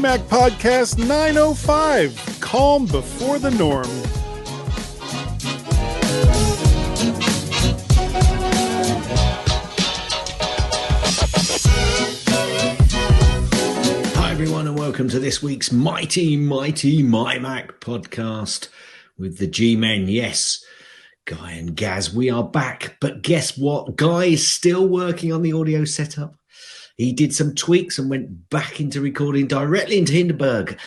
MyMac Podcast 905, Calm Before the Norm. Hi everyone and welcome to this week's mighty MyMac Podcast with the G-Men. Yes, Guy and Gaz, we are back. But guess what? Guy is still working on the audio setup. He did some tweaks and went back into recording directly into Hindenburg.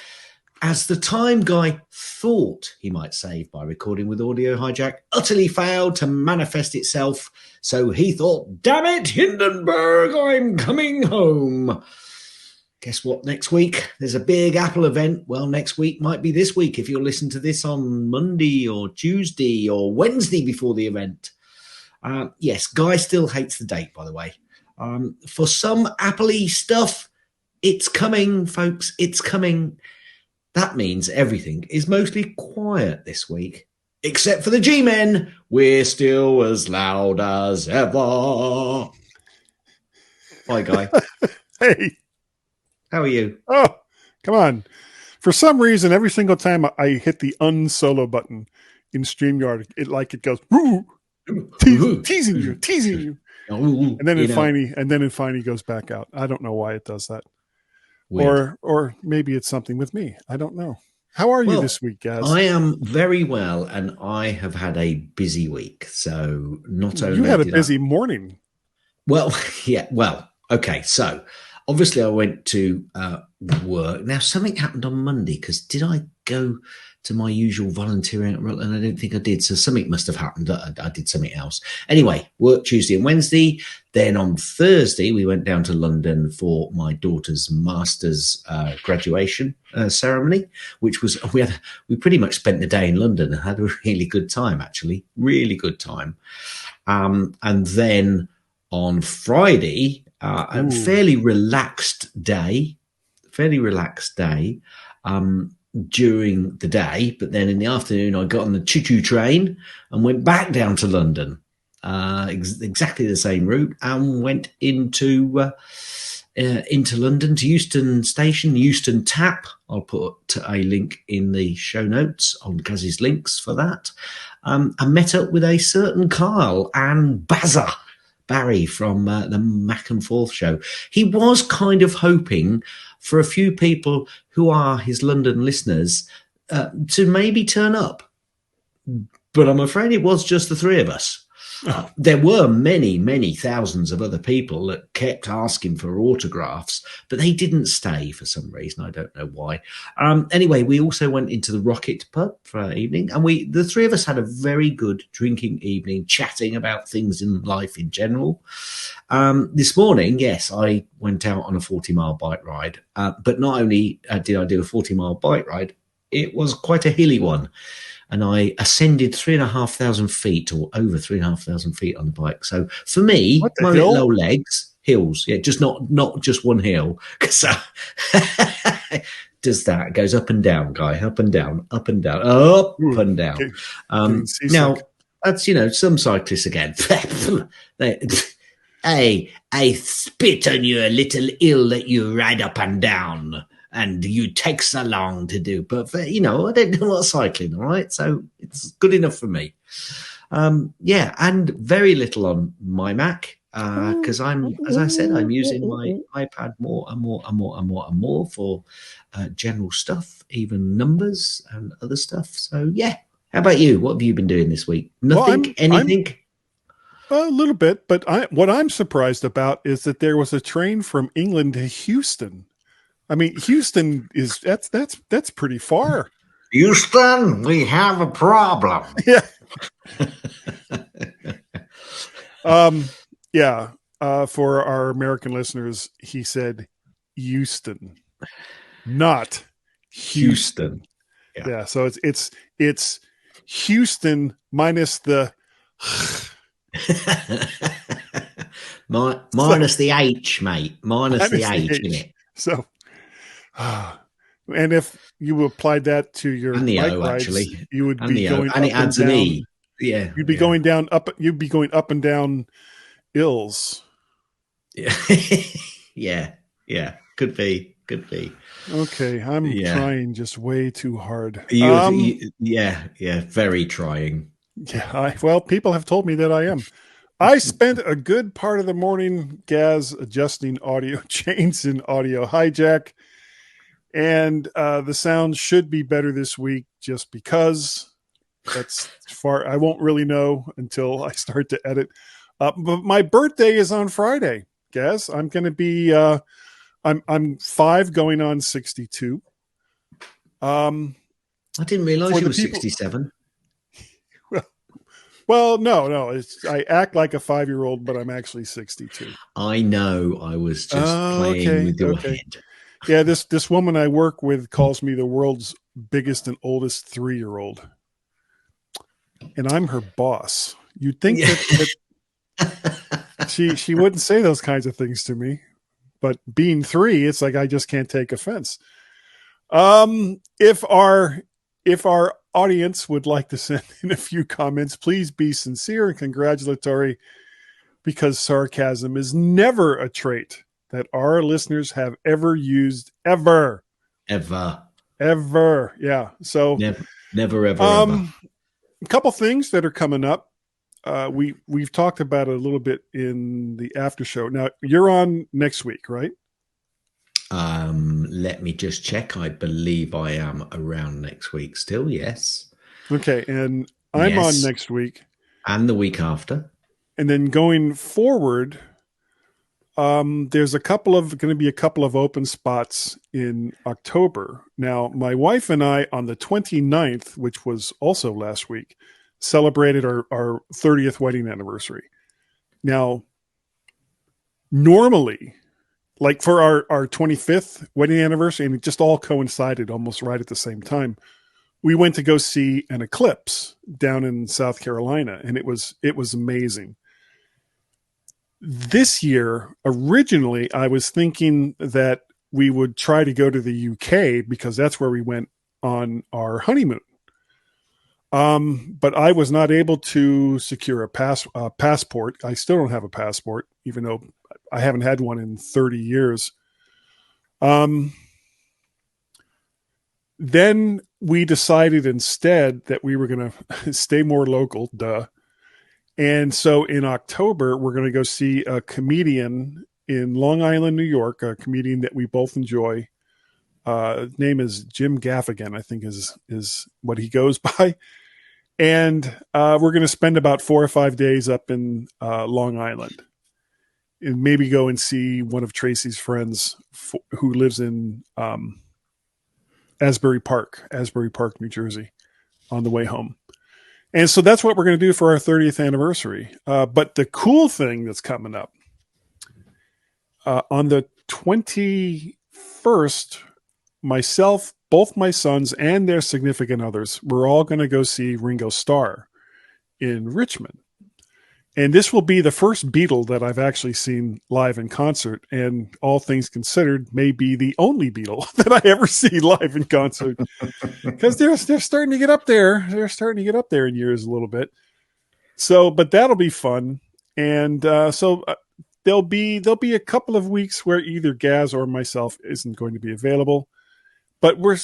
As the time Guy thought he might save by recording with Audio Hijack utterly failed to manifest itself. So he thought, damn it, Hindenburg, I'm coming home. Guess what? Next week, there's a big Apple event. Well, next week might be this week if you'll listen to this on Monday or Tuesday or Wednesday before the event. Yes, Guy still hates the date, by the way. For some Apple-y stuff, it's coming, folks. It's coming. That means everything is mostly quiet this week, except for the G-Men. We're still as loud as ever. Hi, Guy. Hey. How are you? Oh, come on. For some reason, every single time I hit the unsolo button in StreamYard, it goes, woo, teasing you. And then it finally goes back out. I don't know why it does that. Weird. Or maybe it's something with me. I don't know. How are you this week, Gaz? I am very well, and I have had a busy week. So not only you had a busy morning. Well, yeah. Well, okay. So obviously I went to work. Now something happened on Monday because did I go to my usual volunteering at Rutland? I don't think I did. So something must have happened. I did something else. Anyway, work Tuesday and Wednesday. Then on Thursday, we went down to London for my daughter's master's graduation ceremony, which was, we pretty much spent the day in London and had a really good time, actually. Really good time. And then on Friday, a fairly relaxed day, during the day, but then in the afternoon I got on the choo-choo train and went back down to London, exactly the same route, and went into London to Euston Station, Euston Tap. I'll put a link in the show notes on Gaz's links for that. I met up with a certain Kyle and Barry from the Mac and Forth show. He was kind of hoping for a few people who are his London listeners to maybe turn up. But I'm afraid it was just the three of us. There were many thousands of other people that kept asking for autographs, but they didn't stay for some reason. I don't know why. Anyway, we also went into the Rocket pub for our evening, and the three of us had a very good drinking evening, chatting about things in life in general. This morning, yes, I went out on a 40-mile bike ride, but not only did I do a 40-mile bike ride, it was quite a hilly one. And I ascended 3,500 feet or over 3,500 feet on the bike. So for me, my little low legs, hills, yeah, just not just one hill. Because does that, it goes up and down, Guy, up and down, up and down, up and down. Now, that's, some cyclists again. Hey, I spit on your little hill that you ride up and down. And you take so long to do, but I don't do a lot of cycling, all right? So it's good enough for me. And very little on my Mac because as I said, I'm using my iPad more and more for general stuff, even numbers and other stuff. So yeah, how about you? What have you been doing this week? Nothing, anything? A little bit, but what I'm surprised about is that there was a train from England to Houston. I mean, Houston that's pretty far. Houston, we have a problem. Yeah. For our American listeners, he said Houston, not Houston. Yeah. So it's Houston minus the minus the H, mate. Minus the H, isn't it? So. And if you applied that to your and the bike O, rides, actually, you would and be going and it adds an E. Yeah, you'd be going down up. You'd be going up and down hills. Yeah, yeah. Could be. Okay, I'm trying just way too hard. Yeah, very trying. Yeah, well, people have told me that I am. I spent a good part of the morning, Gaz, adjusting audio chains in Audio Hijack, and the sound should be better this week just because that's far. I won't really know until I start to edit. But my birthday is on Friday, Gaz. I'm going to be... I'm 5 going on 62. I didn't realize you were 67. Well, no. I act like a 5-year-old, but I'm actually 62. I know. I was just playing with your head. Yeah, this woman I work with calls me the world's biggest and oldest 3-year-old, and I'm her boss. You'd think that she wouldn't say those kinds of things to me. But being 3, it's like I just can't take offense. If our audience would like to send in a few comments, please be sincere and congratulatory, because sarcasm is never a trait that our listeners have ever used, ever. Yeah. So never ever. A couple things that are coming up. We've talked about it a little bit in the after show. Now you're on next week, right? Let me just check. I believe I am around next week still. Yes. Okay. And I'm on next week and the week after. And then going forward, there's going to be a couple of open spots in October. Now, my wife and I on the 29th, which was also last week, celebrated our 30th wedding anniversary. Now, normally, like for our 25th wedding anniversary, and it just all coincided almost right at the same time, we went to go see an eclipse down in South Carolina, and it was amazing. This year, originally, I was thinking that we would try to go to the UK because that's where we went on our honeymoon. But I was not able to secure a passport. I still don't have a passport, even though I haven't had one in 30 years. Then we decided instead that we were going to stay more local, duh. And so in October, we're going to go see a comedian in Long Island, New York, a comedian that we both enjoy. His name is Jim Gaffigan, I think is what he goes by. And we're going to spend about 4 or 5 days up in Long Island, and maybe go and see one of Tracy's friends who lives in Asbury Park, New Jersey, on the way home. And so that's what we're going to do for our 30th anniversary. But the cool thing that's coming up, on the 21st, myself, both my sons and their significant others, we're all going to go see Ringo Starr in Richmond. And this will be the first Beatle that I've actually seen live in concert, and all things considered, may be the only Beatle that I ever see live in concert, because they're starting to get up there. They're starting to get up there in years a little bit. So, but that'll be fun, and there'll be a couple of weeks where either Gaz or myself isn't going to be available, but we're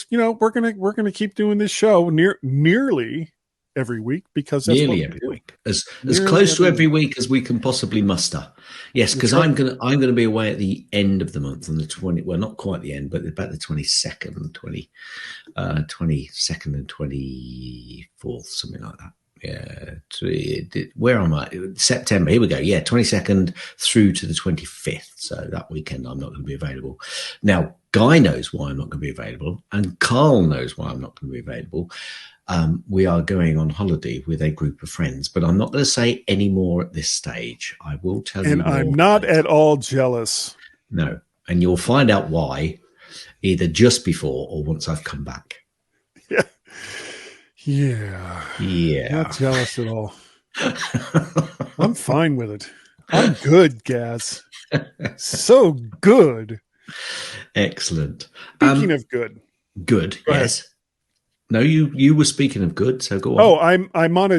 gonna keep doing this show nearly every week, because that's nearly every week, as close to every week as we can possibly muster. Yes, because I'm gonna be away at the end of the month on the 20. Well, not quite the end, but about the 22nd, 22nd and 24th, something like that. Yeah, where am I? September. Here we go. Yeah, 22nd through to the 25th. So that weekend I'm not going to be available. Now, Guy knows why I'm not going to be available, and Carl knows why I'm not going to be available. We are going on holiday with a group of friends, but I'm not going to say any more at this stage. I will tell you. And I'm not at all jealous. No, and you'll find out why either just before or once I've come back. Yeah. Not jealous at all. I'm fine with it. I'm good, Gaz. So good. Excellent. Speaking of good. Good, yes. No, you were speaking of good, so go on. Oh, I'm on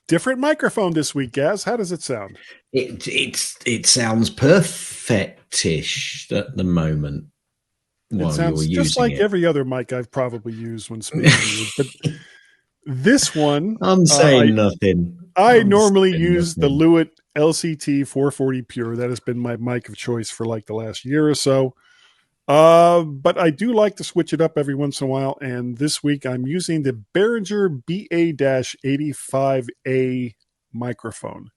different microphone this week, Gaz. How does it sound? It sounds perfectish at the moment. It sounds just like every other mic I've probably used when speaking. But this one, I'm saying nothing. I normally use the Lewitt LCT 440 Pure. That has been my mic of choice for like the last year or so. But I do like to switch it up every once in a while. And this week I'm using the Behringer BA-85A microphone.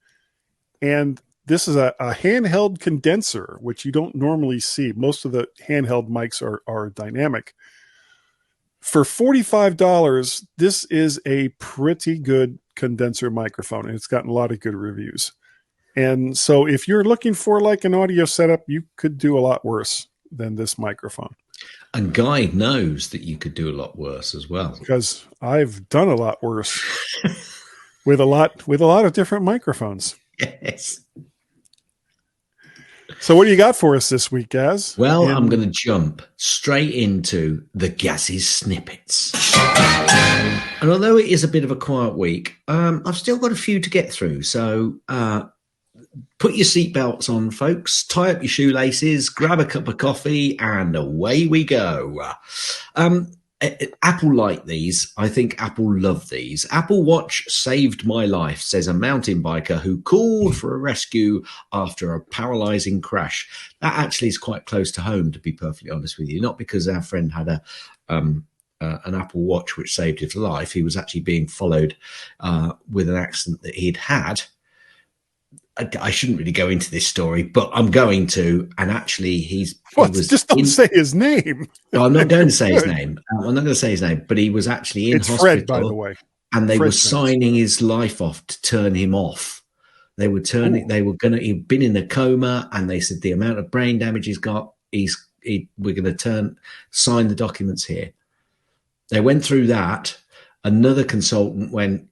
And this is a handheld condenser, which you don't normally see. Most of the handheld mics are dynamic. For $45, this is a pretty good condenser microphone, and it's gotten a lot of good reviews. And so if you're looking for like an audio setup, you could do a lot worse than this microphone. And Guy knows that you could do a lot worse as well. Because I've done a lot worse with a lot of different microphones. Yes. So what do you got for us this week, Gaz? Well, I'm going to jump straight into the Gaz's snippets. And although it is a bit of a quiet week, I've still got a few to get through. So put your seatbelts on, folks. Tie up your shoelaces, grab a cup of coffee, and away we go. Apple like these. I think Apple love these. Apple Watch saved my life, says a mountain biker who called for a rescue after a paralyzing crash. That actually is quite close to home, to be perfectly honest with you. Not because our friend had an Apple Watch which saved his life. He was actually being followed with an accident that he'd had. I shouldn't really go into this story, but I'm going to. And actually, just don't say his name. No, I'm not going to say his name. I'm not going to say his name, but he was actually in hospital. Fred, by the way. And they were signing his life off to turn him off. They were turning. They were going to. He'd been in a coma, and they said the amount of brain damage he's got. We're going to sign the documents here. They went through that. Another consultant went,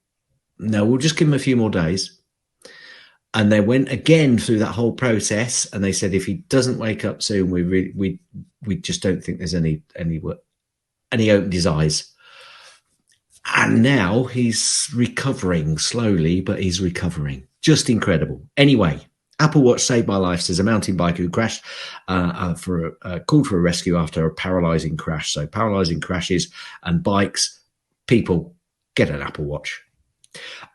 no, we'll just give him a few more days. And they went again through that whole process, and they said if he doesn't wake up soon, we just don't think there's any opened his eyes. And now he's recovering slowly, but he's recovering. Just incredible. Anyway, Apple Watch saved my life, says a mountain biker who crashed called for a rescue after a paralyzing crash. So paralyzing crashes and bikes, people get an Apple Watch.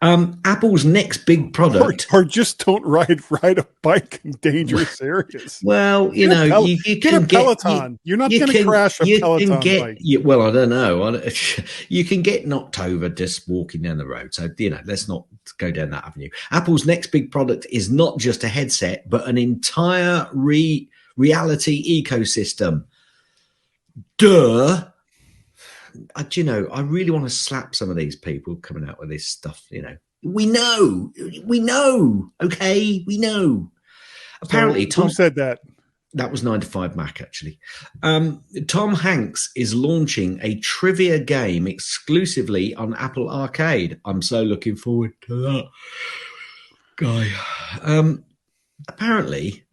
Apple's next big product, or just don't ride a bike in dangerous areas. Well, you can get a Peloton. You're not going to crash a Peloton bike. Well, I don't know. You can get knocked over just walking down the road. So let's not go down that avenue. Apple's next big product is not just a headset, but an entire reality ecosystem. Duh. I really want to slap some of these people coming out with this stuff. We know. Okay, we know. Apparently, Tom said that. That was 9 to 5 Mac, actually. Tom Hanks is launching a trivia game exclusively on Apple Arcade. I'm so looking forward to that, guy. Apparently,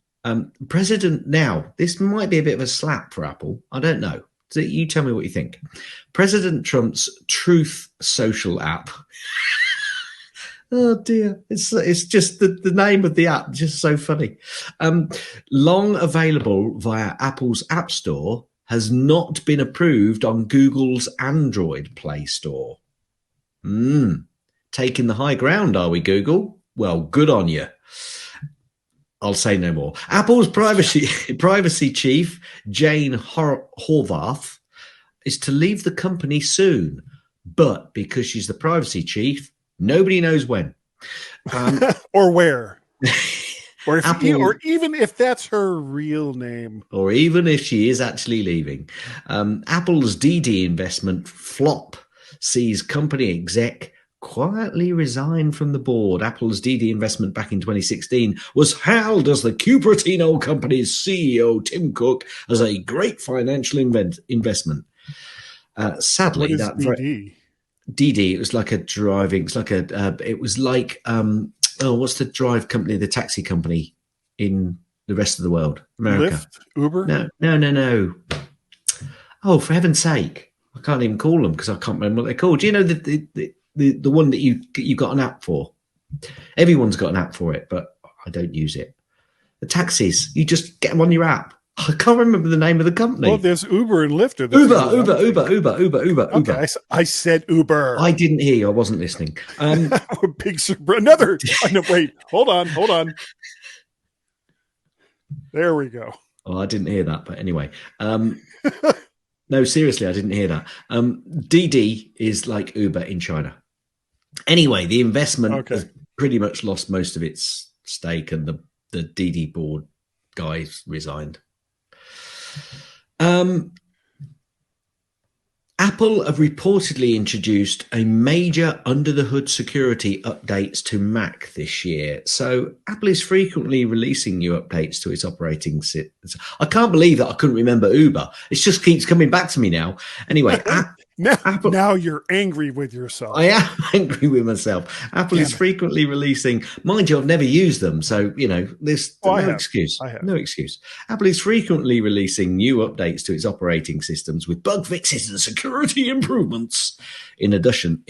President. Now, this might be a bit of a slap for Apple. I don't know. So you tell me what you think. President Trump's Truth Social app. Oh dear, it's just the name of the app, just so funny. Long available via Apple's App Store, has not been approved on Google's Android Play Store. Taking the high ground, are we, Google? Well, good on you. I'll say no more. Apple's privacy chief, Jane Horvath, is to leave the company soon. But because she's the privacy chief, nobody knows when. Or where. Or even if that's her real name. Or even if she is actually leaving. Apple's DD investment flop sees company exec quietly resigned from the board. Apple's DD investment back in 2016 was hailed as the Cupertino company's CEO, Tim Cook, as a great financial investment. Sadly, what is DD? DD, it was like a driving, it's like it was like, what's the drive company, the taxi company in the rest of the world? America. Lyft? Uber? No. Oh, for heaven's sake. I can't even call them because I can't remember what they're called. Do you know the one that you got an app for? Everyone's got an app for it, but I don't use it. The taxis, you just get them on your app. I can't remember the name of the company. Well, there's Uber and Lyft. Uber. Okay, I said Uber. I didn't hear you. I wasn't listening. Big another. No, wait. Hold on. There we go. Oh, I didn't hear that. But anyway, no, seriously, I didn't hear that. DD is like Uber in China. Anyway, the investment has pretty much lost most of its stake, and the DD board guys resigned. Apple have reportedly introduced a major under-the-hood security updates to Mac this year. So Apple is frequently releasing new updates to its operating system. I can't believe that I couldn't remember Uber. It just keeps coming back to me now. Anyway, now you're angry with yourself. I am angry with myself. Apple is frequently releasing, mind you, I've never used them. So, there's no excuse. No excuse. Apple is frequently releasing new updates to its operating systems with bug fixes and security improvements. In addition,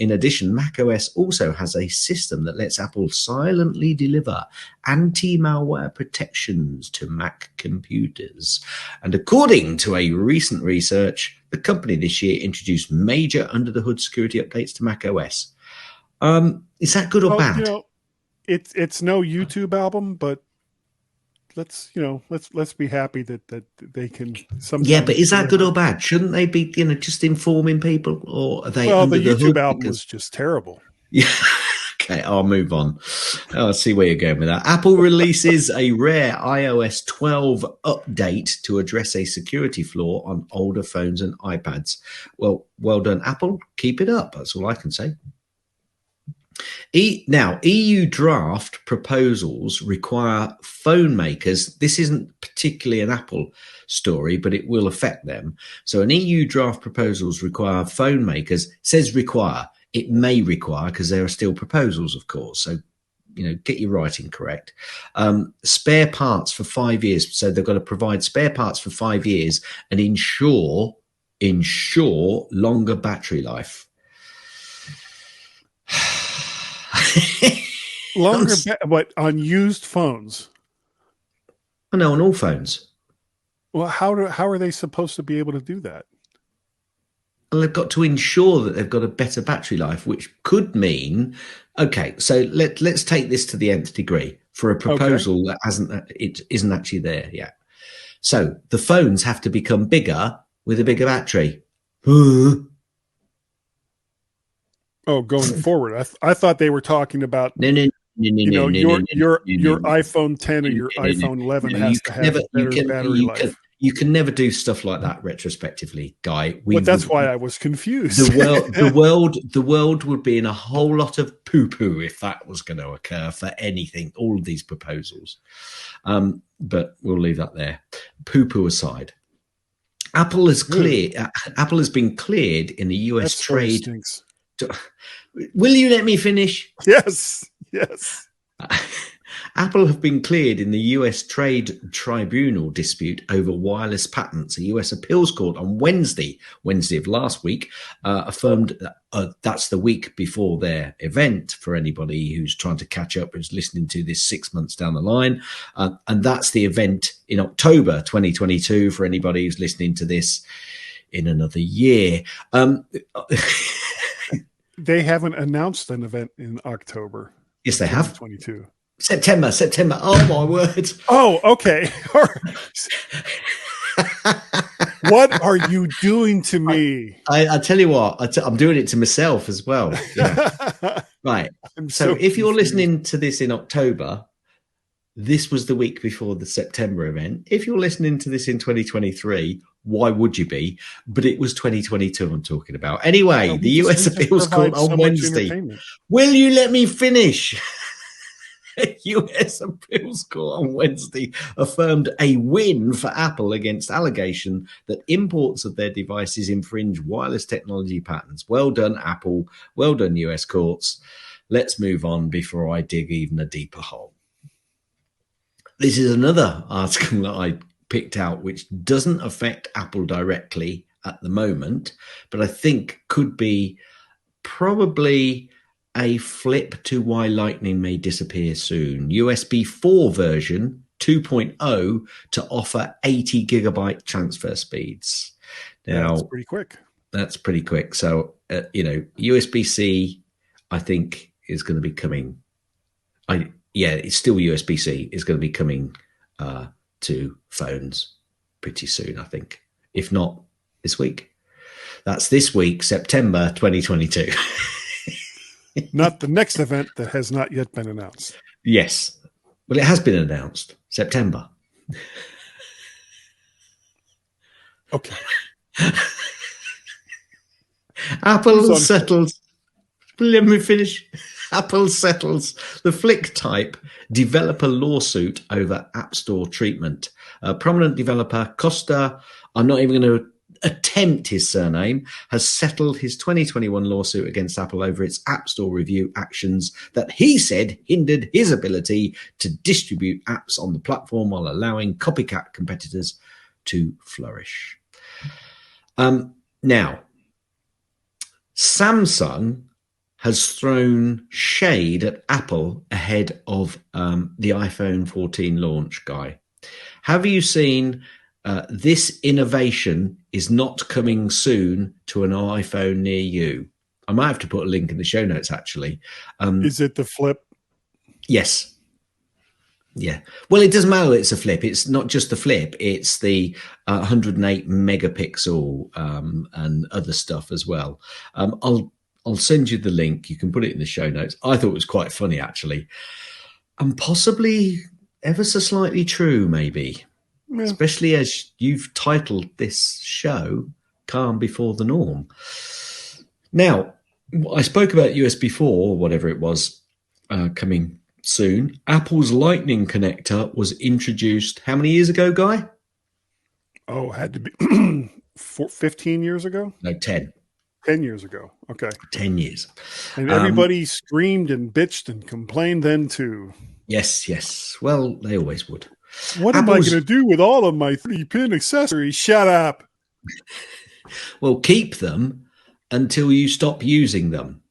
macOS also has a system that lets Apple silently deliver anti-malware protections to Mac computers. And according to a recent research, the company this year introduced major under-the-hood security updates to macOS. Is that good or bad? It's no YouTube album, but let's be happy that they can. Yeah, but is that good or bad? Shouldn't they be just informing people, or are they? Well, the YouTube album was just terrible. Yeah. Okay, I'll move on. I'll see where you're going with that. Apple releases a rare iOS 12 update to address a security flaw on older phones and iPads. Well done, Apple. Keep it up. That's all I can say. Now, EU draft proposals require phone makers. This isn't particularly an Apple story, but it will affect them. So an EU draft proposals require phone makers, says require. It may require, because there are still proposals, of course. So, get your writing correct. Spare parts for 5 years. So they've got to provide spare parts for 5 years and ensure longer battery life. Longer, what, on used phones? Oh, no, on all phones. Well, how are they supposed to be able to do that? Well, they've got to ensure that they've got a better battery life, which could mean, okay, so let's take this to the nth degree for a proposal that isn't actually there yet. So the phones have to become bigger with a bigger battery. Oh, going forward, I thought they were talking about your iPhone 10 or your iPhone 11 has to have better battery life. You can never do stuff like that retrospectively, Guy. But that's why I was confused. The world would be in a whole lot of poo-poo if that was going to occur for anything, all of these proposals. But we'll leave that there. Poo-poo aside. Apple has been cleared in the US trade. Will you let me finish? Yes. Apple have been cleared in the US Trade Tribunal dispute over wireless patents. A US appeals court on Wednesday of last week, affirmed that's the week before their event for anybody who's trying to catch up, who's listening to this 6 months down the line. And that's the event in October 2022 for anybody who's listening to this in another year. They haven't announced an event in October. Yes, they have. 2022. September. Oh, my word. Oh, okay. What are you doing to me? I tell you what, I'm doing it to myself as well. Yeah. Right. So if you're listening to this in October, this was the week before the September event. If you're listening to this in 2023, why would you be? But it was 2022 I'm talking about. Anyway, the US Appeals Court on Wednesday. Will you let me finish? US Appeals Court on Wednesday affirmed a win for Apple against allegation that imports of their devices infringe wireless technology patents. Well done, Apple. Well done, US courts. Let's move on before I dig even a deeper hole. This is another article that I picked out which doesn't affect Apple directly at the moment, but I think could be probably a flip to why Lightning may disappear soon. USB 4 version 2.0 to offer 80 gigabyte transfer speeds. Now, that's pretty quick. That's pretty quick. So, USB-C, I think, is going to be coming. It's still USB-C is going to be coming to phones pretty soon, I think. If not this week. That's this week, September 2022. Not the next event that has not yet been announced. Yes. Well, it has been announced. September. Okay. Apple settles. Let me finish. Apple settles the Flick type developer lawsuit over App Store treatment. Prominent developer Costa, I'm not even going to attempt his surname, has settled his 2021 lawsuit against Apple over its App Store review actions that he said hindered his ability to distribute apps on the platform while allowing copycat competitors to flourish. Now, Samsung has thrown shade at Apple ahead of the iPhone 14 launch, Guy. Have you seen this innovation is not coming soon to an iPhone near you? I might have to put a link in the show notes, actually. Is it the Flip? Yes. Yeah. Well, it doesn't matter. It's a Flip. It's not just the Flip. It's the 108 megapixel and other stuff as well. I'll send you the link. You can put it in the show notes. I thought it was quite funny, actually. And possibly ever so slightly true, maybe. Yeah. Especially as you've titled this show, Calm Before the Norm. Now, I spoke about USB 4, or whatever it was, coming soon. Apple's Lightning connector was introduced how many years ago, Guy? Oh, it had to be 15 years ago? No, 10. 10 years ago. Okay. 10 years. And everybody screamed and bitched and complained then too. Yes. Well, they always would. What am I going to do with all of my 3-pin accessories? Shut up. Well, keep them until you stop using them.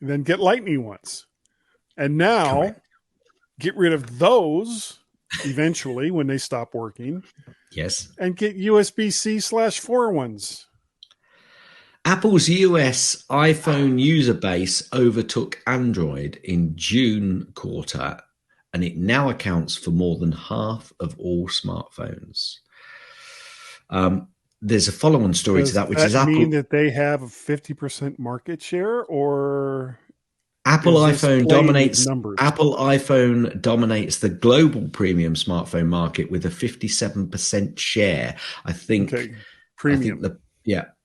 Then get Lightning ones. And now get rid of those eventually when they stop working. Yes. And get USB-C/4 ones. Apple's US iPhone user base overtook Android in June quarter, and it now accounts for more than half of all smartphones. There's a follow-on story to that, which is Apple. Does that mean that they have a 50% market share, or Apple iPhone dominates numbers? Apple iPhone dominates the global premium smartphone market with a 57% share. I think. Okay. Premium.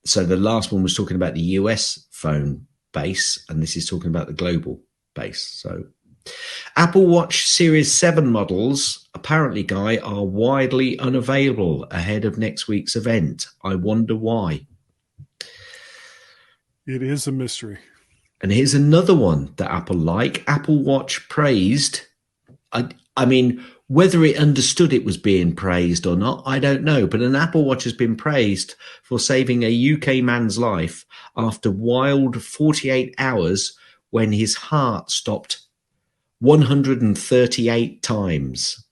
So the last one was talking about the US phone base, and this is talking about the global base. So Apple Watch Series 7 models, apparently, Guy, are widely unavailable ahead of next week's event. I wonder why. It is a mystery. And here's another one that Apple like. Apple Watch praised. I mean, whether it understood it was being praised or not, I don't know. But an Apple Watch has been praised for saving a UK man's life after wild 48 hours when his heart stopped 138 times.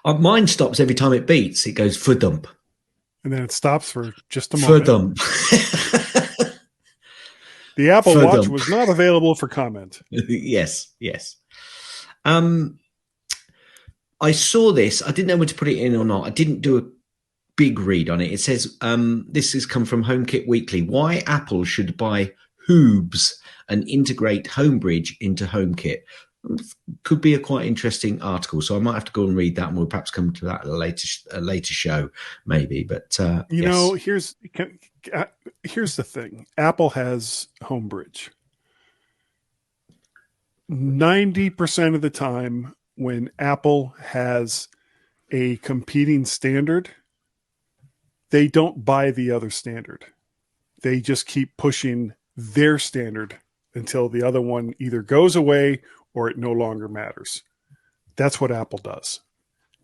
Mine stops every time it beats. It goes for-dump. And then it stops for just a moment. For-dump. The Apple Watch was not available for comment. Yes. I saw this. I didn't know where to put it in or not. I didn't do a big read on it. It says, this has come from HomeKit Weekly. Why Apple should buy Hoobs and integrate Homebridge into HomeKit. Could be a quite interesting article. So I might have to go and read that, and we'll perhaps come to that at a later show, maybe. But you know, here's the thing. Apple has Homebridge. 90% of the time when Apple has a competing standard, they don't buy the other standard. They just keep pushing their standard until the other one either goes away or it no longer matters. That's what Apple does.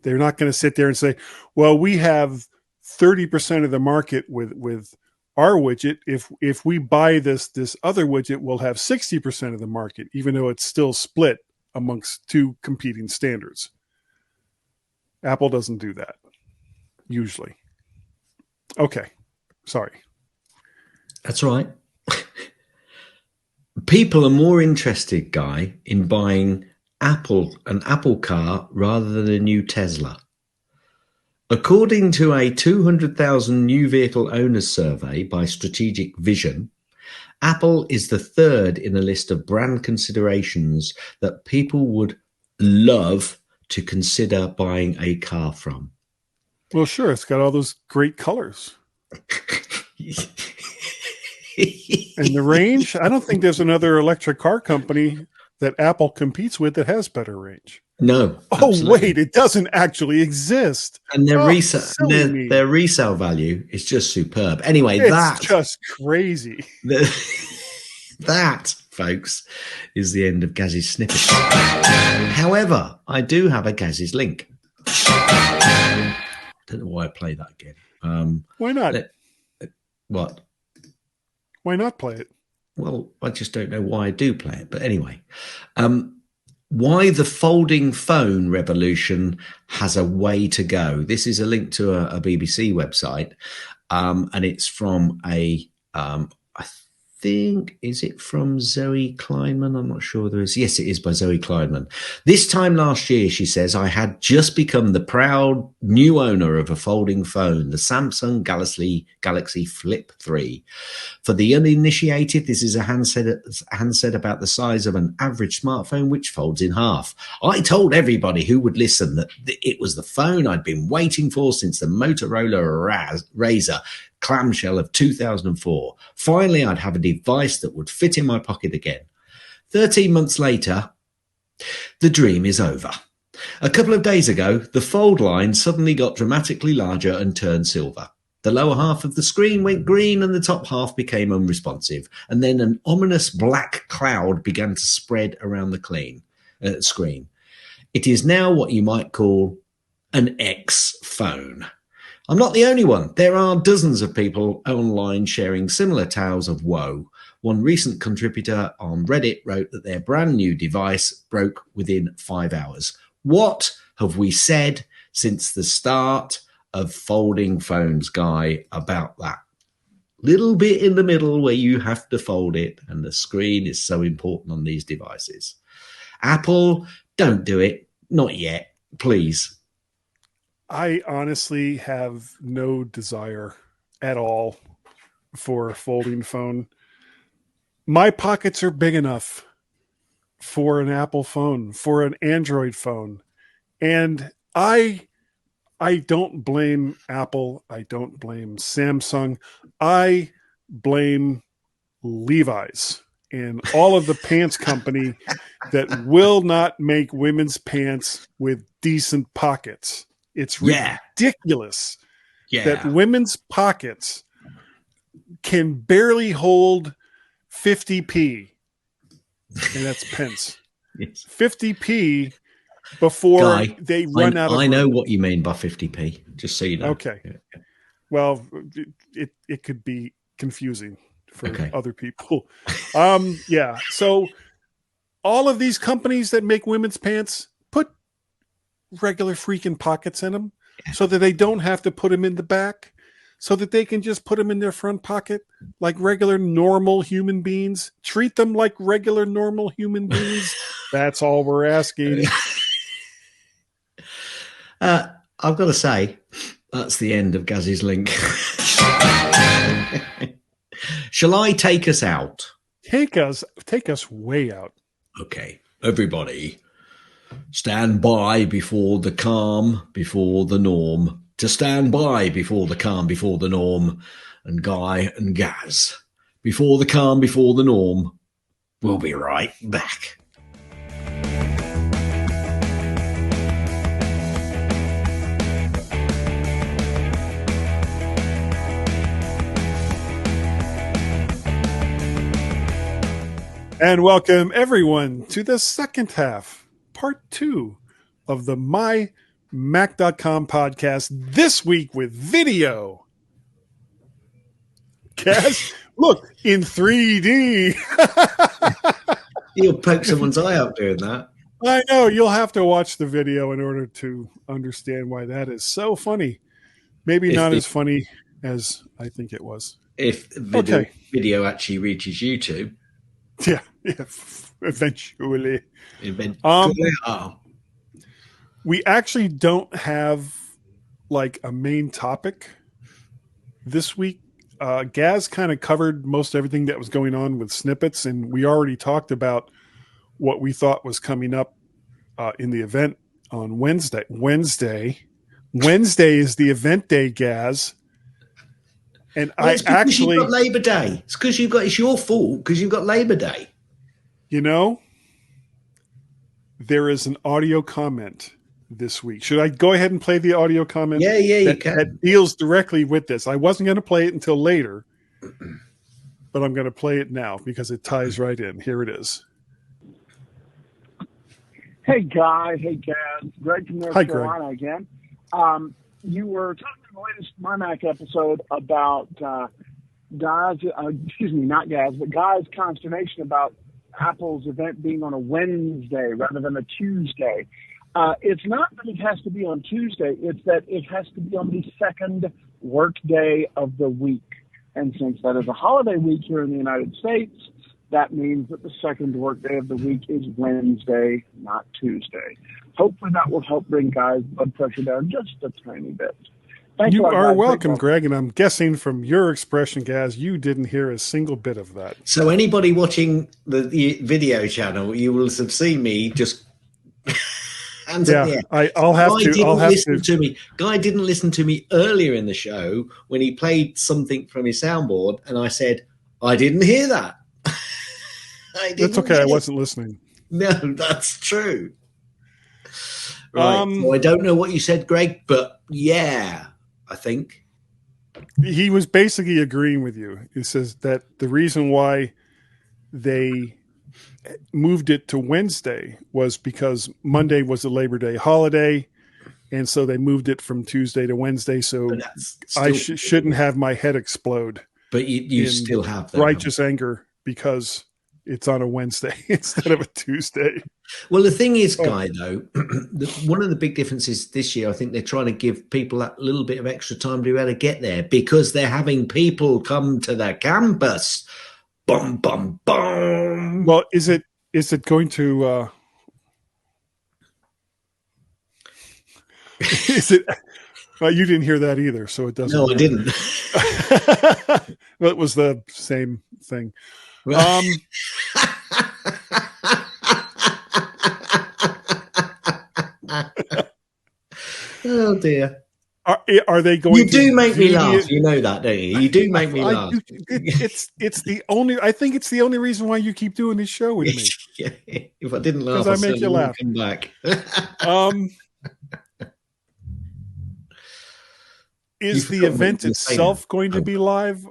They're not going to sit there and say, well, we have 30% of the market with our widget, if we buy this other widget, we'll have 60% of the market, even though it's still split amongst two competing standards. Apple doesn't do that usually. Okay, sorry. That's right. People are more interested, Guy, in buying an Apple car rather than a new Tesla. According to a 200,000 new vehicle owners survey by Strategic Vision, Apple is the third in a list of brand considerations that people would love to consider buying a car from. Well, sure. It's got all those great colors. And the range, I don't think there's another electric car company that Apple competes with that has better range. No. Oh, absolutely. Wait, it doesn't actually exist. And their resale value is just superb. Anyway, it's just crazy. That, folks, is the end of Gaz's snippet. However, I do have a Gaz's link. I don't know why I play that again. Why not? What? Why not play it? Well, I just don't know why I do play it. But anyway, why the folding phone revolution has a way to go. This is a link to a BBC website, and it's from is it from Zoe Kleinman? I'm not sure there is. Yes, it is by Zoe Kleinman. This time last year, she says, I had just become the proud new owner of a folding phone, the Samsung Galaxy Flip 3. For the uninitiated, this is a handset about the size of an average smartphone, which folds in half. I told everybody who would listen that it was the phone I'd been waiting for since the Motorola Razr clamshell of 2004. Finally, I'd have a device that would fit in my pocket again. 13 months later, the dream is over. A couple of days ago, the fold line suddenly got dramatically larger and turned silver. The lower half of the screen went green and the top half became unresponsive. And then an ominous black cloud began to spread around the screen. It is now what you might call an X phone. I'm not the only one. There are dozens of people online sharing similar tales of woe. One recent contributor on Reddit wrote that their brand new device broke within 5 hours. What have we said since the start of folding phones, Guy, about that little bit in the middle where you have to fold it and the screen is so important on these devices? Apple, don't do it. Not yet, please. I honestly have no desire at all for a folding phone. My pockets are big enough for an Apple phone, for an Android phone. And I don't blame Apple. I don't blame Samsung. I blame Levi's and all of the pants company that will not make women's pants with decent pockets. It's ridiculous that women's pockets can barely hold 50p, and that's pence. Yes. 50p before Guy, they run out of I know what you mean by 50p, just so you know. Okay. Yeah. Well, it could be confusing for other people. So all of these companies that make women's pants put regular freaking pockets in them so that they don't have to put them in the back, so that they can just put them in their front pocket like regular normal human beings. Treat them like regular normal human beings. That's all we're asking. I've got to say, that's the end of Gaz's link. Shall I take us out? Take us way out. Okay, everybody. Stand by before the calm, before the norm. To stand by before the calm, before the norm. And Guy and Gaz, before the calm, before the norm. We'll be right back. And welcome everyone to the second half, part 2 of the MyMac.com podcast, this week with video. Gaz, look, in 3D. You'll poke someone's eye out doing that. I know. You'll have to watch the video in order to understand why that is so funny. Maybe not as funny as I think it was. If video actually reaches YouTube. Yeah, eventually. We actually don't have like a main topic this week. Gaz kind of covered most everything that was going on with snippets, and we already talked about what we thought was coming up in the event on Wednesday. Wednesday is the event day, Gaz. And I actually you've got Labor Day. It's your fault because you've got Labor Day. You know, there is an audio comment this week. Should I go ahead and play the audio comment? Yeah, you can. That deals directly with this. I wasn't going to play it until later, but I'm going to play it now because it ties right in. Here it is. Hey, Guy. Hey, Gaz. Greg from North Carolina again. You were talking in the latest MyMac episode about Guy's consternation about Apple's event being on a Wednesday rather than a Tuesday. It's not that it has to be on Tuesday. It's that it has to be on the second workday of the week. And since that is a holiday week here in the United States, that means that the second workday of the week is Wednesday, not Tuesday. Hopefully that will help bring Guy's blood pressure down just a tiny bit. Thanks you a lot, are guys. welcome, Greg, and I'm guessing from your expression, Gaz, you didn't hear a single bit of that. So anybody watching the video channel, you will have seen me just hands up the air. I'll have to. Guy didn't listen to me earlier in the show when he played something from his soundboard, and I said, I didn't hear that. That's okay. I wasn't listening. No, that's true. Right. So I don't know what you said, Greg, but yeah, I think he was basically agreeing with you. He says that the reason why they moved it to Wednesday was because Monday was a Labor Day holiday, and so they moved it from Tuesday to Wednesday. So I shouldn't have my head explode. But you still have that righteous anger because it's on a Wednesday instead of a Tuesday. Well, the thing is, Guy, though, one of the big differences this year, I think they're trying to give people that little bit of extra time to be able to get there because they're having people come to their campus. Bum, bum, bum. Well, is it going to is it you didn't hear that either, so it doesn't No, I didn't. Well, it was the same thing. Oh dear. Are they going? You do make me laugh. You know that, don't you? You do make me laugh. It's the only. I think it's the only reason why you keep doing this show with me. Yeah. If I didn't laugh, I make you laugh. Come back. Is the event itself going to be live,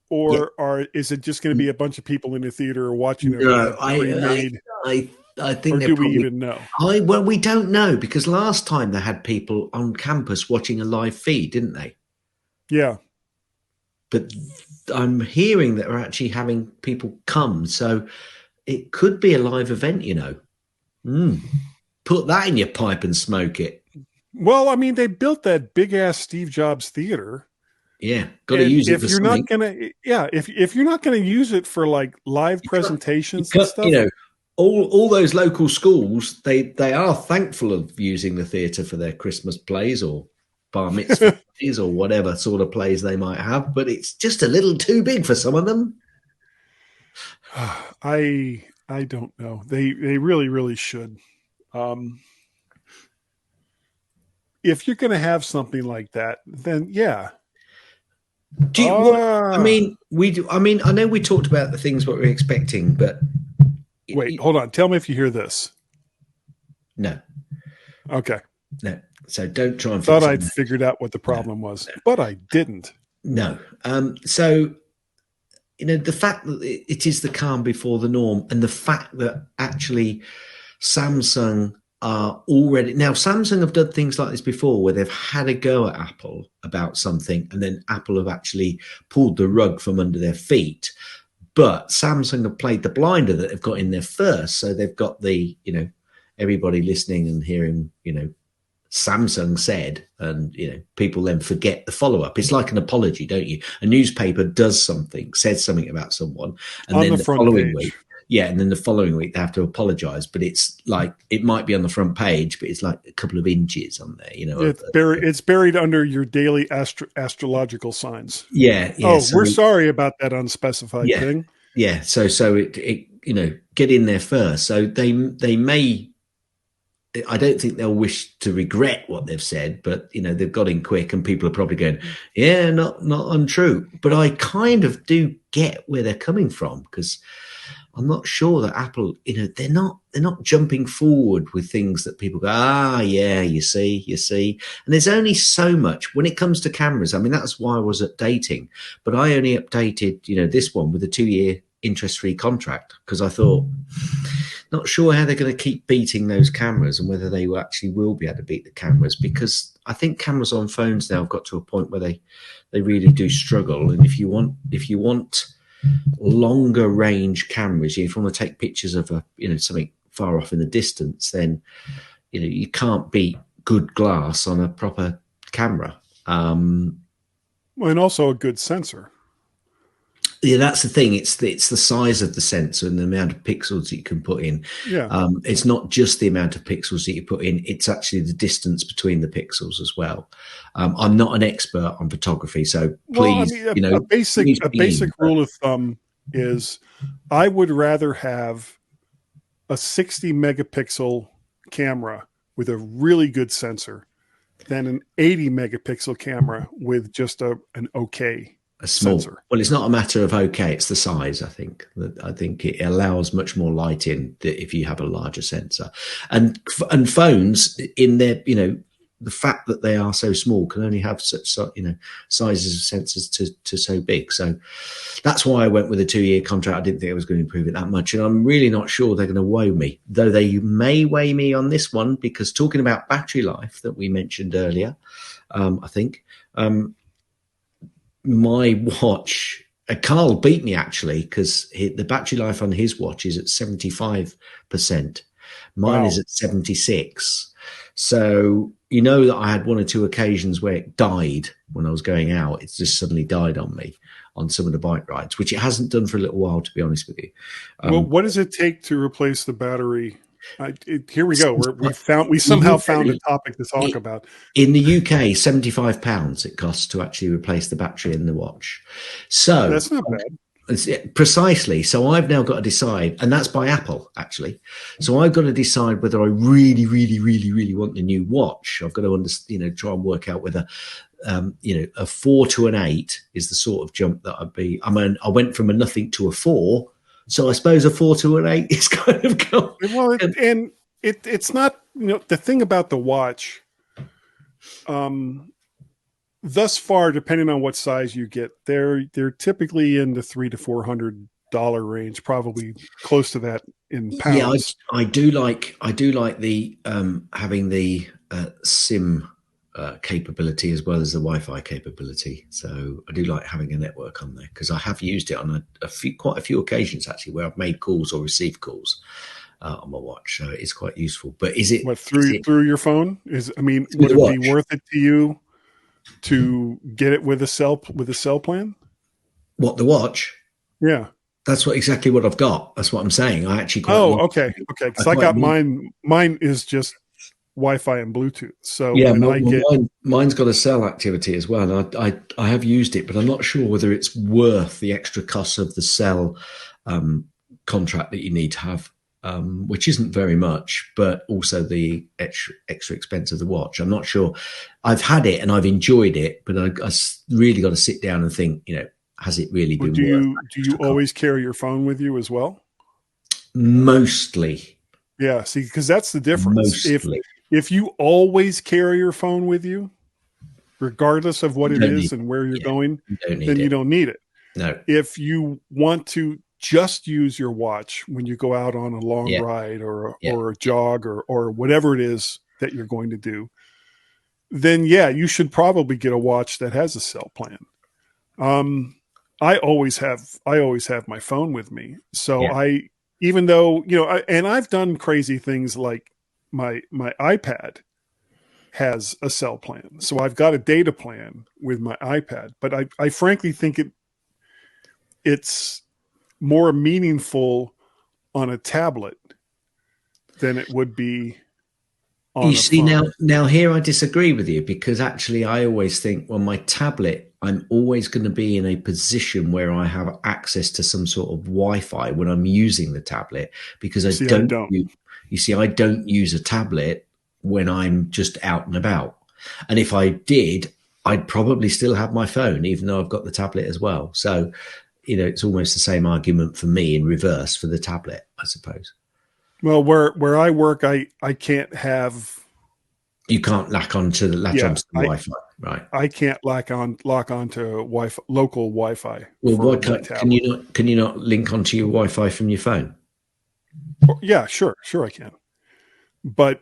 or is it just going to be a bunch of people in the theater watching it? No, I think. Or do we even know? Well, we don't know because last time they had people on campus watching a live feed, didn't they? Yeah. But I'm hearing that we're actually having people come, so it could be a live event. Put that in your pipe and smoke it. Well, I mean, they built that big ass Steve Jobs theater. Yeah, got to use it for something. If you're not gonna use it for like live presentations and stuff, all those local schools, they are thankful of using the theatre for their Christmas plays or bar mitzvah plays or whatever sort of plays they might have, but it's just a little too big for some of them. I don't know. They really, really should. If you're going to have something like that, then yeah. I know we talked about the things what we're expecting, but wait, hold on. Tell me if you hear this. No. Okay. No. So don't try and. Thought I'd figured out what the problem was, but I didn't. No. So the fact that it is the calm before the norm, and the fact that actually Samsung are already now. Samsung have done things like this before, where they've had a go at Apple about something, and then Apple have actually pulled the rug from under their feet. But Samsung have played the blinder that they've got in there first, so they've got the everybody listening and hearing Samsung said, and people then forget the follow-up. It's like an apology, don't you? A newspaper does something, says something about someone, and then the following week. Yeah, and then the following week they have to apologise, but it's like it might be on the front page, but it's like a couple of inches on there. It's buried under your daily astrological signs. Yeah. So we're sorry about that unspecified thing. Yeah. So it get in there first. So they may. I don't think they'll wish to regret what they've said, but they've got in quick, and people are probably going, "Yeah, not untrue." But I kind of do get where they're coming from, because I'm not sure that Apple, they're not jumping forward with things that people go, yeah, you see. And there's only so much when it comes to cameras. I mean, that's why I was updating, but I only updated, this one with a 2-year interest-free contract, because I thought, not sure how they're going to keep beating those cameras, and whether they actually will be able to beat the cameras, because I think cameras on phones now have got to a point where they really do struggle. And if you want longer range cameras, if you want to take pictures of something far off in the distance, then you can't beat good glass on a proper camera. And also a good sensor. Yeah, that's the thing. It's the size of the sensor and the amount of pixels that you can put in. Yeah. It's not just the amount of pixels that you put in. It's actually the distance between the pixels as well. I'm not an expert on photography, so please, a basic rule of thumb is I would rather have a 60 megapixel camera with a really good sensor than an 80 megapixel camera with just an okay sensor. Well, it's not a matter of okay, it's the size. I think it allows much more light in if you have a larger sensor, and phones in their the fact that they are so small can only have such sizes of sensors to so big. So that's why I went with a 2-year contract. I didn't think I was going to improve it that much, and I'm really not sure they're going to woe me, though they may weigh me on this one, because talking about battery life that we mentioned earlier, I think. My watch, Carl beat me actually, because the battery life on his watch is at 75%. Mine is at 76. So that I had one or two occasions where it died when I was going out. It just suddenly died on me on some of the bike rides, which it hasn't done for a little while, to be honest with you. Well, what does it take to replace the battery? Here we go. We somehow found a topic to talk about. In the UK, £75 it costs to actually replace the battery in the watch. So that's not bad. Precisely. So I've now got to decide, and that's by Apple actually. So I've got to decide whether I really, really, really, really want the new watch. I've got to try and work out whether a 4 to an 8 is the sort of jump that I'd be. I went from a nothing to a 4. So I suppose a 4 to an 8 is kind of cool. Well, it's not, the thing about the watch, thus far, depending on what size you get, they're typically in the $300 to $400 range, probably close to that in pounds. Yeah, I do like the having the SIM capability as well as the Wi-Fi capability. So I do like having a network on there, because I have used it on quite a few occasions actually, where I've made calls or received calls on my watch. So it's quite useful. But is it through your phone? Would it be worth it to you to get it with a cell plan? What, the watch? Yeah. That's exactly what I've got. That's what I'm saying. I actually okay. Because I got mine. Mine is just Wi-Fi and Bluetooth. So yeah, mine's got a cell activity as well. And I have used it, but I'm not sure whether it's worth the extra cost of the cell contract that you need to have, which isn't very much, but also the extra expense of the watch. I'm not sure. I've had it and I've enjoyed it, but I really got to sit down and think, has it really been worth it? Do you always carry your phone with you as well? Mostly. Yeah, see, because that's the difference. Mostly. If you always carry your phone with you, regardless of what it is and where you're going, then you don't need it. No. If you want to just use your watch when you go out on a long ride or a jog or whatever it is that you're going to do, then you should probably get a watch that has a cell plan. I always have my phone with me. So even though, and I've done crazy things like my iPad has a cell plan. So I've got a data plan with my iPad, but I frankly think it's more meaningful on a tablet than it would be on you a see phone. Now here I disagree with you, because actually I always think, well, my tablet, I'm always going to be in a position where I have access to some sort of Wi-Fi when I'm using the tablet, because I don't. You see, I don't use a tablet when I'm just out and about. And if I did, I'd probably still have my phone, even though I've got the tablet as well. So, it's almost the same argument for me in reverse for the tablet, I suppose. Well, where I work, I can't have. You can't latch onto the Wi-Fi, right? I can't lock onto Wi-Fi, local Wi-Fi. Well, why can you not link onto your Wi-Fi from your phone? Yeah, sure I can. But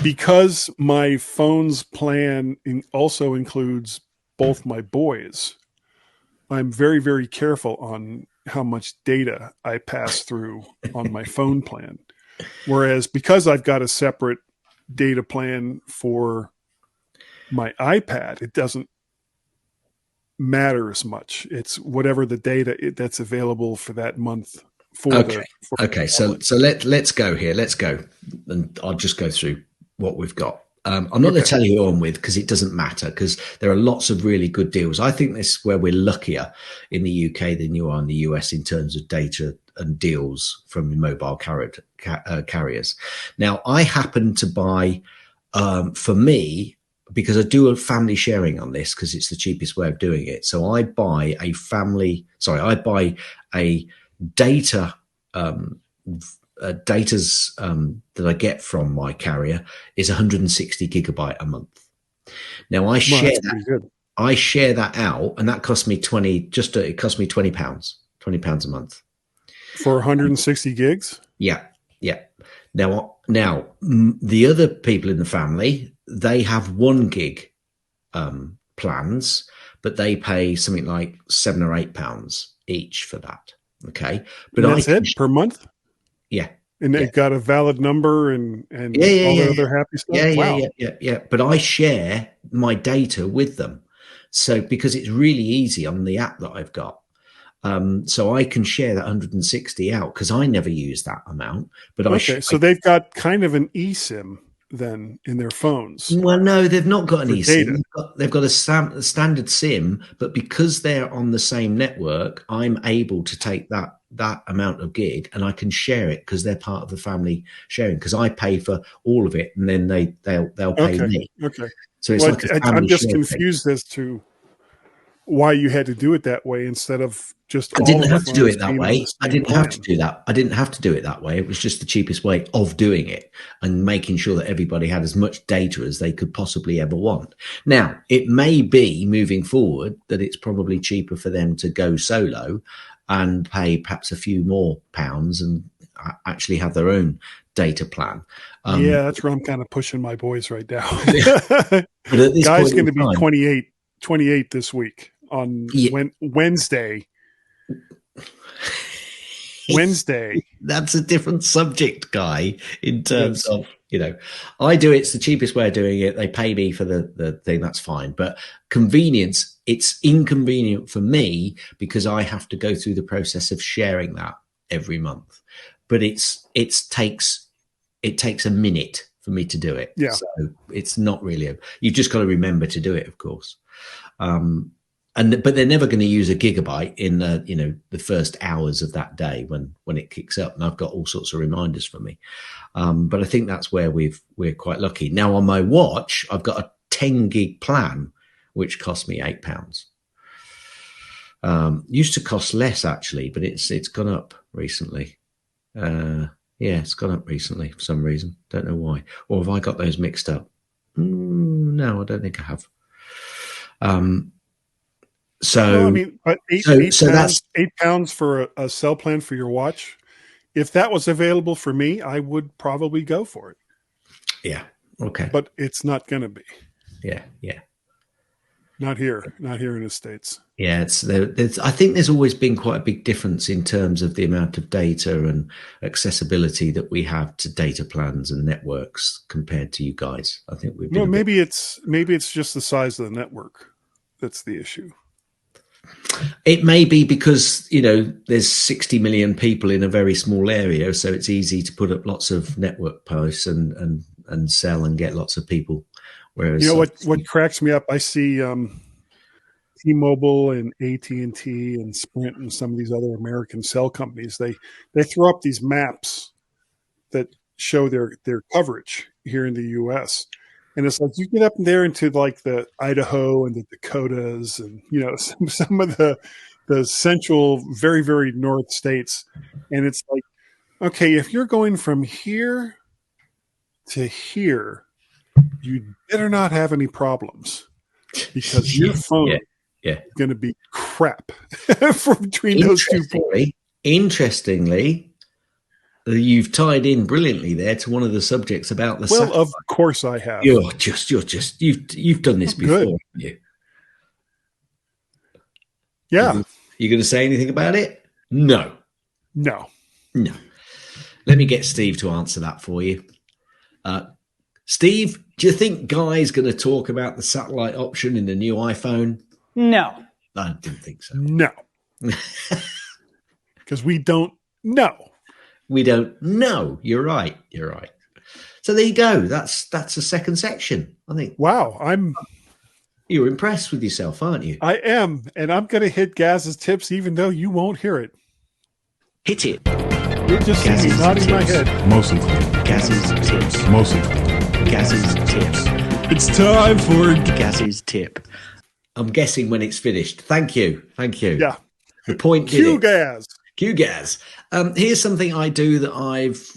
because my phone's plan also includes both my boys, I'm very, very careful on how much data I pass through on my phone plan. Whereas because I've got a separate data plan for my iPad, it doesn't matter as much. It's whatever the data that's available for that month. Okay. So let's go here. Let's go, and I'll just go through what we've got. I'm not going to tell you who I'm with, because it doesn't matter, because there are lots of really good deals. I think this is where we're luckier in the UK than you are in the US in terms of data and deals from mobile carriers. Now, I happen to buy, for me, because I do a family sharing on this, because it's the cheapest way of doing it. So I buy a data, data's that I get from my carrier is 160 gigabyte a month. Now I share that out, and that cost me it cost me £20 a month for 160 gigs. Yeah. Now the other people in the family, they have 1 gig plans, but they pay something like £7 or £8 each for that. Okay, but and that's it per month. Yeah. And they've got a valid number and all the other happy stuff. Yeah. But I share my data with them. So because it's really easy on the app that I've got. So I can share that 160 out, because I never use that amount. But so they've got kind of an eSIM then in their phones. Well, no, they've not got an eSIM. They've got a standard SIM, but because they're on the same network, I'm able to take that amount of gig and I can share it, because they're part of the family sharing, because I pay for all of it and then they'll pay me. Okay. So it's I'm just confused as to why you had to do it that way instead of just. I didn't have to do it that way. I didn't have to do that. I didn't have to do it that way. It was just the cheapest way of doing it and making sure that everybody had as much data as they could possibly ever want. Now, it may be moving forward that it's probably cheaper for them to go solo and pay perhaps a few more pounds and actually have their own data plan. That's where I'm kind of pushing my boys right now. But at this Guy's going to be 28 this week on Wednesday. That's a different subject, Guy, in terms of, I do it's the cheapest way of doing it. They pay me for the thing. That's fine. But convenience, it's inconvenient for me because I have to go through the process of sharing that every month. But it takes a minute for me to do it. Yeah. So it's not really you've just got to remember to do it, of course. But they're never going to use a gigabyte in the first hours of that day when it kicks up. And I've got all sorts of reminders for me. But I think that's where we're quite lucky. Now on my watch, I've got a 10 gig plan, which cost me £8. Used to cost less actually, but it's gone up recently. It's gone up recently for some reason. Don't know why. Or have I got those mixed up? No, I don't think I have. So, I mean, but that's £8 for a cell plan for your watch. If that was available for me, I would probably go for it. Yeah. Okay. But it's not going to be. Yeah. Not here in the States. Yeah, I think there's always been quite a big difference in terms of the amount of data and accessibility that we have to data plans and networks compared to you guys. I think we've been maybe it's just the size of the network that's the issue. It may be because, there's 60 million people in a very small area, so it's easy to put up lots of network posts and sell and get lots of people. Whereas what cracks me up, I see T-Mobile and AT&T and Sprint and some of these other American cell companies, they throw up these maps that show their coverage here in the U.S. And it's like you get up there into like the Idaho and the Dakotas and, some of the central, very, very north states. And it's like, okay, if you're going from here to here, you better not have any problems because your phone is going to be crap between those 2 points. Interestingly, you've tied in brilliantly there to one of the subjects about the satellite. Of course I have. You've done this before, haven't you? Yeah. You going to say anything about it? No. Let me get Steve to answer that for you. Steve, do you think Guy's going to talk about the satellite option in the new iPhone? No. I didn't think so. No. Because we don't know. We don't know. You're right. So there you go. That's the second section, I think. Wow. You're impressed with yourself, aren't you? I am. And I'm going to hit Gaz's tips even though you won't hear it. Hit it. You'll just see me nodding my head. Mostly. Gaz's tips. Mostly. Gaz's tips. It's time for Gaz's tip. I'm guessing when it's finished. Thank you. Yeah. The point. Cue Gaz. Here's something I do that I've,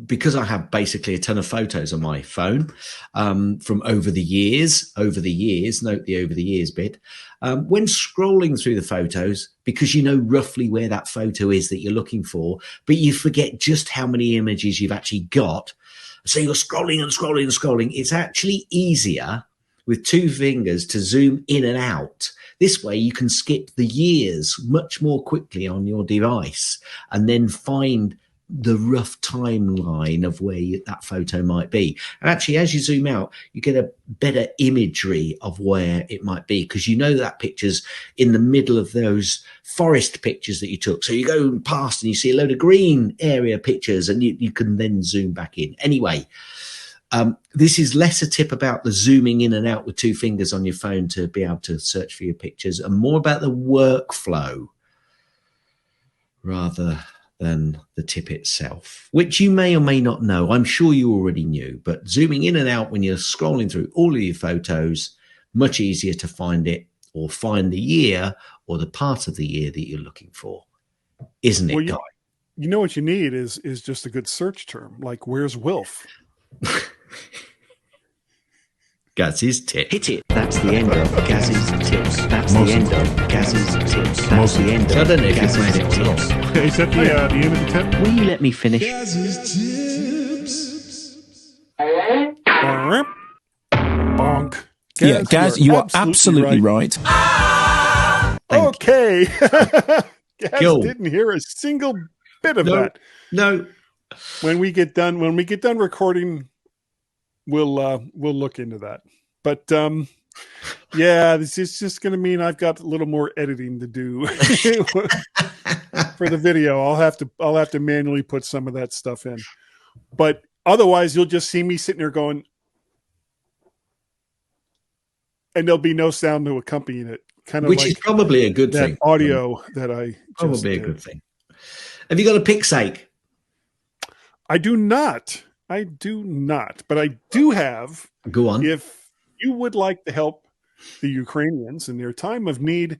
because I have basically a ton of photos on my phone from over the years, note the over the years bit. When scrolling through the photos, because you know roughly where that photo is that you're looking for, but you forget just how many images you've actually got. So you're scrolling and scrolling and scrolling. It's actually easier with 2 fingers to zoom in and out. This way you can skip the years much more quickly on your device and then find the rough timeline of where that photo might be. And actually, as you zoom out, you get a better imagery of where it might be because you know that picture's in the middle of those forest pictures that you took. So you go past and you see a load of green area pictures and you can then zoom back in. Anyway, this is less a tip about the zooming in and out with 2 fingers on your phone to be able to search for your pictures and more about the workflow rather than the tip itself, which you may or may not know. I'm sure you already knew, but zooming in and out when you're scrolling through all of your photos, much easier to find it or find the year or the part of the year that you're looking for. Isn't it, Guy? You know what you need is just a good search term, like where's Wilf? Gaz's tip. Hit it. That's the end of Gaz's tips. That's the end of Gaz's tips. That's the end of I don't know if you've made it or not. Is that the end of the tip? Will you let me finish? Gaz's tips. Bonk. Yeah, Gaz, you are absolutely right. Okay. Gaz Cool. didn't hear a single bit of that. No. When we get done recording, we'll look into that. But yeah, this is just going to mean I've got a little more editing to do for the video. I'll have to manually put some of that stuff in. But otherwise, you'll just see me sitting there going, and there'll be no sound to accompany it. Kind of Which like is probably a good that thing. audio that I Probably a good thing. Have you got a PicSake? I do not, but I do have. Go on. If you would like to help the Ukrainians in their time of need,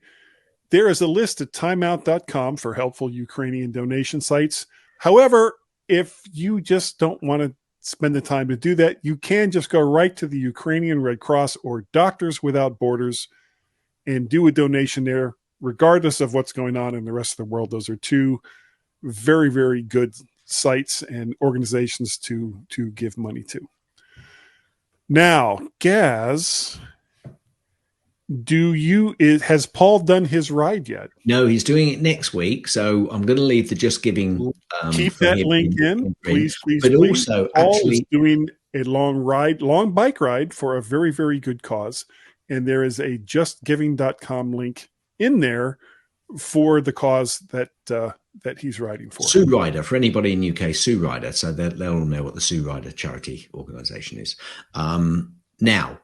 there is a list at timeout.com for helpful Ukrainian donation sites. However, if you just don't want to spend the time to do that, you can just go right to the Ukrainian Red Cross or Doctors Without Borders and do a donation there, regardless of what's going on in the rest of the world. Those are two very, very good sites and organizations to give money to. Now, Gaz, has Paul done his ride yet? No, he's doing it next week. So I'm going to leave the Just Giving. Keep that link in, please. But please. also, Paul actually, is doing a long bike ride for a very, very good cause. And there is a justgiving.com link in there for the cause that he's riding for. Sue Rider, for anybody in UK, Sue Rider. So they'll all know what the Sue Rider charity organisation is. Now,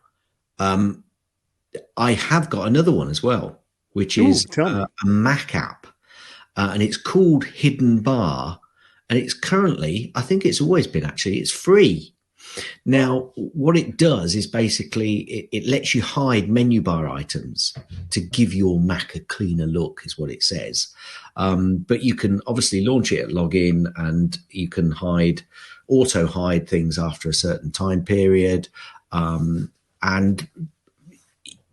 I have got another one as well, which is a Mac app, and it's called Hidden Bar, and it's currently, I think it's always been actually, it's free. Now, what it does is basically it lets you hide menu bar items to give your Mac a cleaner look, is what it says. But you can obviously launch it at login, and you can auto hide things after a certain time period, and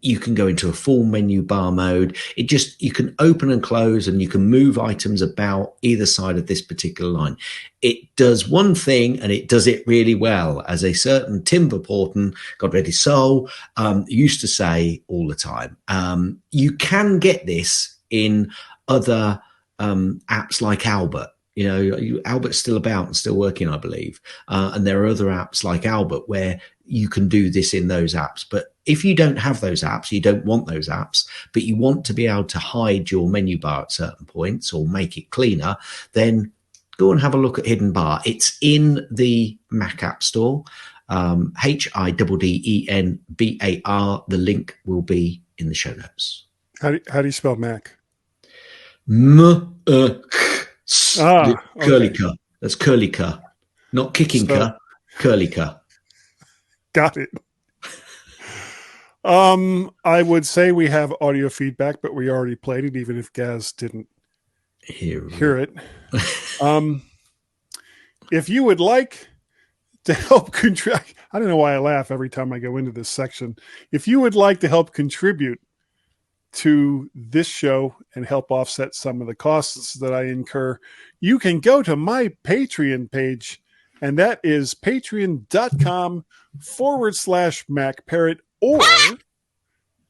you can go into a full menu bar mode. You can open and close, and you can move items about either side of this particular line. It does one thing, and it does it really well, as a certain Tim Verporten, God rest his soul, used to say all the time. You can get this in other apps like Albert. You know, Albert's still about and still working, I believe. And there are other apps like Albert where you can do this in those apps. But if you don't have those apps, you don't want those apps, but you want to be able to hide your menu bar at certain points or make it cleaner, then go and have a look at Hidden Bar. It's in the Mac App Store, HIDDENBAR. The link will be in the show notes. How do you spell Mac? Curly K. That's Curly K. Not kicking K, Curly K. Got it. I would say we have audio feedback, but we already played it, even if Gaz didn't hear it. If you would like to help contribute, I don't know why I laugh every time I go into this section. If you would like to help contribute to this show and help offset some of the costs that I incur, you can go to my Patreon page, and that is patreon.com/MacParrot, or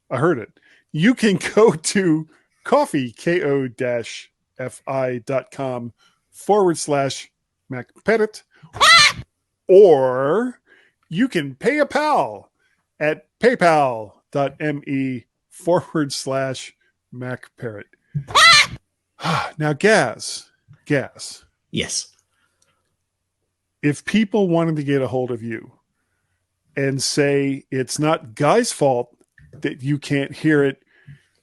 I heard it. You can go to coffee.com/MacParrot, or you can pay a pal at paypal.me/MacParrot. Now, Gaz. Yes. If people wanted to get a hold of you and say it's not Guy's fault that you can't hear it,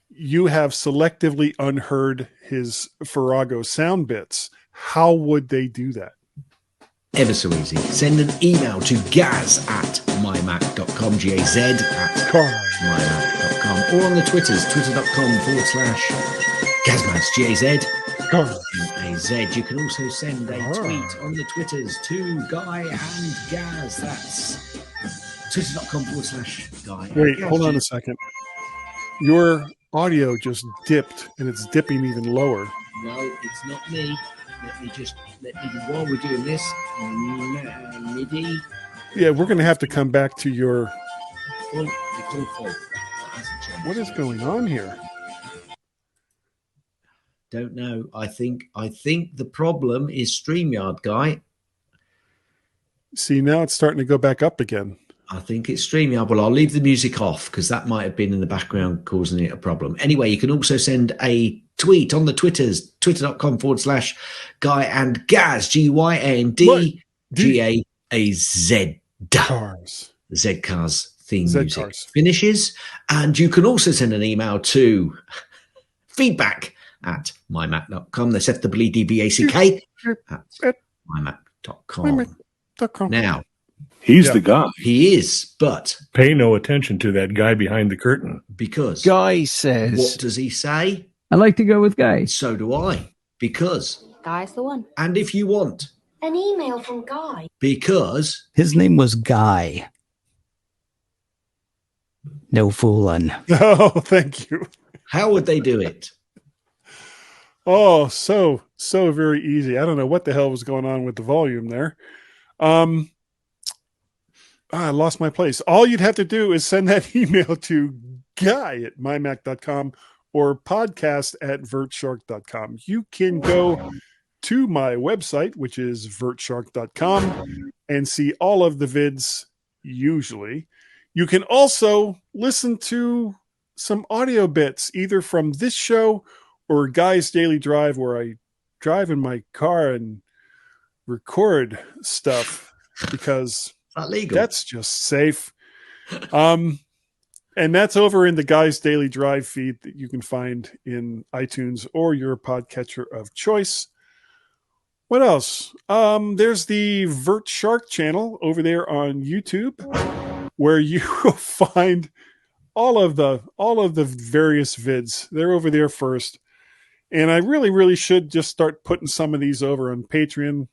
you have selectively unheard his Farrago sound bits, how would they do that? Ever so easy. Send an email to gaz@mymac.com, gaz@mymac.com, or on the Twitters, twitter.com/Gazmaz, GAZ. You can also send a tweet on the Twitters to Guy and Gaz. That's twitter.com/Guy. Wait, hold on a second. Your audio just dipped, and it's dipping even lower. No, it's not me. Let me while we're doing this, MIDI. Yeah, we're going to have to come back to your. What is going on here? Don't know. I think the problem is StreamYard, Guy. See, now it's starting to go back up again. I think it's StreamYard. Well, I'll leave the music off because that might have been in the background causing it a problem. Anyway, you can also send a tweet on the Twitters, twitter.com/Guy and Gaz, GYANDGAAZ. Cars. Z-Cars theme Z-Cars. music finishes. And you can also send an email to feedback@mymac.com. That's FWDBACK at mymac.com. Now, he's the guy. He is, but pay no attention to that guy behind the curtain. Because Guy says. What does he say? I like to go with Guy. So do I. Because Guy's the one. And if you want an email from Guy. Because his name was Guy. No fooling. Oh, thank you. How would they do it? Oh, so very easy. I don't know what the hell was going on with the volume there. I lost my place. All you'd have to do is send that email to guy@mymac.com or podcast@vertshark.com. You can go to my website, which is vertshark.com, and see all of the vids usually. You can also listen to some audio bits, either from this show or Guy's Daily Drive, where I drive in my car and record stuff because that's just safe. And that's over in the Guy's Daily Drive feed that you can find in iTunes or your podcatcher of choice. What else? There's the Vert Shark channel over there on YouTube, where you will find all of the various vids. They're over there first. And I really should just start putting some of these over on Patreon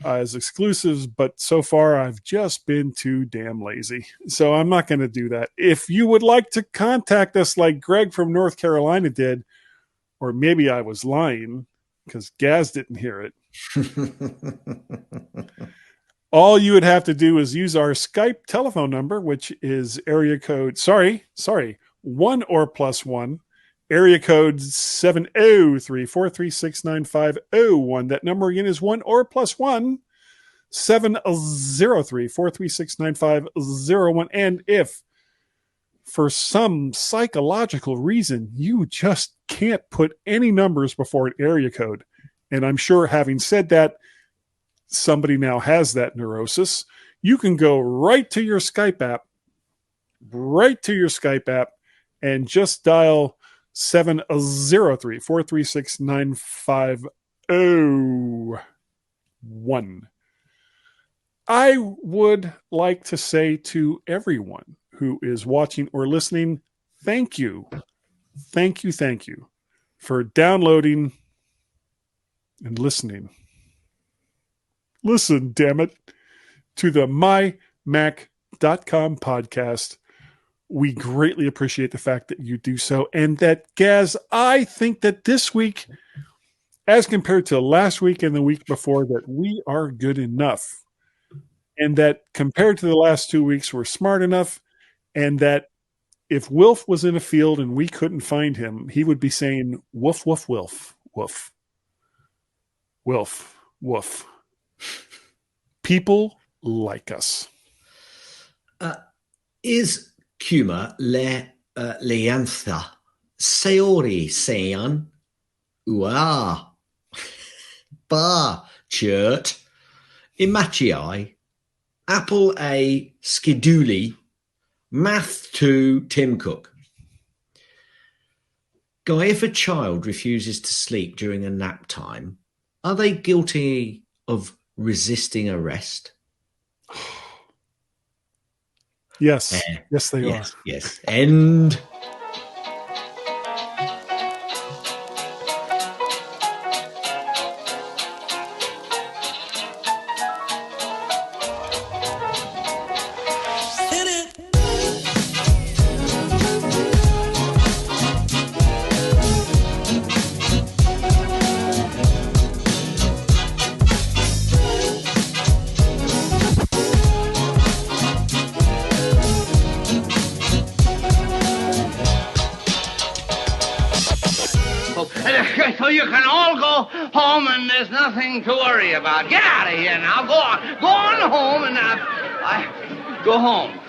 as exclusives, but so far I've just been too damn lazy. So I'm not going to do that. If you would like to contact us like Greg from North Carolina did, or maybe I was lying because Gaz didn't hear it. All you would have to do is use our Skype telephone number, which is area code, 1 or +1, area code 703-436-9501. That number again is 1 or +1, 703-436-9501. And if for some psychological reason you just can't put any numbers before an area code, and I'm sure having said that, somebody now has that neurosis, you can go right to your Skype app, and just dial 703-436-9501. I would like to say to everyone who is watching or listening, thank you for downloading and listening. Listen, damn it, to the MyMac.com podcast. We greatly appreciate the fact that you do so. And that, Gaz, I think that this week, as compared to last week and the week before, that we are good enough. And that compared to the last 2 weeks, we're smart enough. And that if Wilf was in a field and we couldn't find him, he would be saying, woof, woof, wilf, woof. Wilf, woof. People like us. Is Kuma leantha seori sean ua bar chert imachii apple a skiduli math to Tim Cook? Guy, if a child refuses to sleep during a nap time, are they guilty of resisting arrest? Yes. Yes, they are. Yes. End. So you can all go home and there's nothing to worry about. Get out of here now. Go on home and go home.